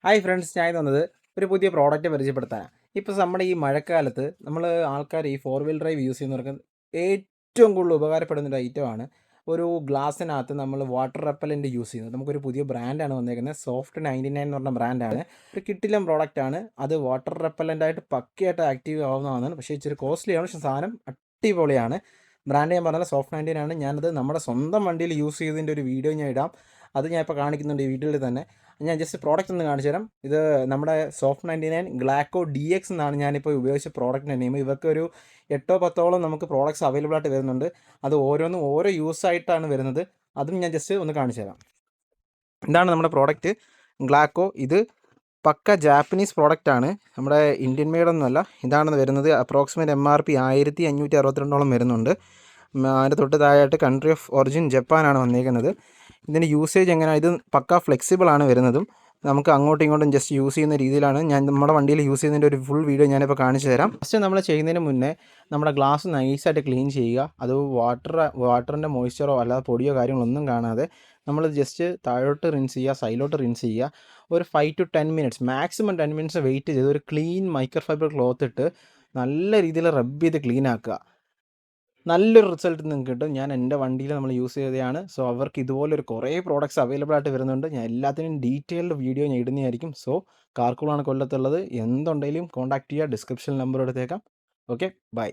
Hi friends, ഞാൻ തന്നത് ഒരു പുതിയ പ്രോഡക്റ്റ് പരിചയപ്പെടുത്താനാണ്. ഇപ്പോൾ നമ്മുടെ ഈ മഴക്കാലത്ത് നമ്മൾ ആൾക്കാർ ഈ ഫോർ വീൽ ഡ്രൈവ് യൂസ് ചെയ്യുന്നവർക്ക് ഏറ്റവും കൂടുതൽ ഉപകാരപ്പെടുന്ന ഒരു ഐറ്റമാണ് ഒരു ഗ്ലാസ്സിനകത്ത് നമ്മൾ വാട്ടർ റെപ്പലൻ്റ് യൂസ് ചെയ്യുന്നത്. നമുക്കൊരു പുതിയ ബ്രാൻഡാണ് വന്നേക്കുന്നത്, സോഫ്റ്റ് 99 എന്ന് പറഞ്ഞ ബ്രാൻഡാണ്. ഒരു കിട്ടിലം പ്രോഡക്റ്റാണ്. അത് വാട്ടർ റെപ്പലൻ്റായിട്ട് പക്കയായിട്ട് ആക്റ്റീവ് ആവുന്നതാണ്. പക്ഷേ ഇച്ചിരി കോസ്റ്റ്ലിയാണ്, പക്ഷേ സാധനം അടിപൊളിയാണ്. ബ്രാൻഡ് ഞാൻ പറഞ്ഞത് സോഫ്റ്റ് 99 ആണ്. ഞാനത് നമ്മുടെ സ്വന്തം വണ്ടിയിൽ യൂസ് ചെയ്തതിൻ്റെ ഒരു വീഡിയോ ഞാൻ ഇടാം. അത് ഞാൻ ഇപ്പോൾ കാണിക്കുന്നുണ്ട് ഈ വീഡിയോയിൽ തന്നെ. ഞാൻ ജസ്റ്റ് പ്രോഡക്റ്റ് ഒന്ന് കാണിച്ചു തരാം. ഇത് നമ്മുടെ സോഫ്റ്റ് 99 ഗ്ലാക്കോ DX എന്നാണ് ഞാനിപ്പോൾ ഉപയോഗിച്ച പ്രോഡക്റ്റിൻ്റെ നെയിം. ഇവർക്കൊരു 8-10ഓളം നമുക്ക് പ്രോഡക്റ്റ്സ് അവൈലബിൾ ആയിട്ട് വരുന്നുണ്ട്. അത് ഓരോന്നും ഓരോ യൂസ് ആയിട്ടാണ് വരുന്നത്. അതും ഞാൻ ജസ്റ്റ് ഒന്ന് കാണിച്ചു തരാം. ഇതാണ് നമ്മുടെ പ്രോഡക്റ്റ് ഗ്ലാക്കോ. ഇത് പക്ക ജാപ്പനീസ് പ്രോഡക്റ്റാണ്, നമ്മുടെ ഇന്ത്യൻ മെയ്ഡൊന്നുമല്ല. ഇതാണ് വരുന്നത്. അപ്രോക്സിമേറ്റ് MRP 1562 വരുന്നുണ്ട്. അതിൻ്റെ തൊട്ട് താഴെയായിട്ട് കൺട്രി ഓഫ് ഒറിജിൻ ജപ്പാനാണ് വന്നിരിക്കുന്നത്. ഇതിൻ്റെ യൂസേജ് എങ്ങനെയാണ്? ഇത് പക്ക ഫ്ലെക്സിബിളാണ് വരുന്നതും. നമുക്ക് അങ്ങോട്ടും ഇങ്ങോട്ടും ജസ്റ്റ് യൂസ് ചെയ്യുന്ന രീതിയിലാണ്. ഞാൻ നമ്മുടെ വണ്ടിയിൽ യൂസ് ചെയ്യുന്നതിൻ്റെ ഒരു ഫുൾ വീഡിയോ ഞാനിപ്പോൾ കാണിച്ചു തരാം. ഫസ്റ്റ് നമ്മൾ ചെയ്യുന്നതിന് മുന്നേ നമ്മുടെ ഗ്ലാസ് നൈസായിട്ട് ക്ലീൻ ചെയ്യുക. അത് വാട്ടറിൻ്റെ മോയ്സ്ചറോ അല്ലാതെ പൊടിയോ കാര്യങ്ങളൊന്നും കാണാതെ നമ്മൾ ജസ്റ്റ് താഴോട്ട് റിൻസ് ചെയ്യുക, സൈഡിലോട്ട് റിൻസ് ചെയ്യുക. ഒരു 5 to 10 minutes, maximum 10 minutes wait ചെയ്ത് ഒരു ക്ലീൻ മൈക്രോ ഫൈബർ ക്ലോത്ത് ഇട്ട് നല്ല രീതിയിൽ റബ്ബ് ചെയ്ത് ക്ലീൻ ആക്കുക. നല്ലൊരു റിസൾട്ട് നിങ്ങൾക്ക് കിട്ടും. ഞാൻ എൻ്റെ വണ്ടിയിൽ നമ്മൾ യൂസ് ചെയ്തതാണ്. സോ അവർക്ക് ഇതുപോലൊരു കുറേ പ്രോഡക്റ്റ്സ് അവൈലബിൾ ആയിട്ട് വരുന്നുണ്ട്. ഞാൻ എല്ലാത്തിനും ഡീറ്റെയിൽഡ് വീഡിയോ ഞാൻ ഇടുന്നതായിരിക്കും. സോ കാർക്കൂളാണ് കൊല്ലത്തുള്ളത്. എന്തുണ്ടെങ്കിലും കോൺടാക്ട് ചെയ്യുക. ഡിസ്ക്രിപ്ഷൻ നമ്പർ എടുത്തേക്കാം. Okay, by.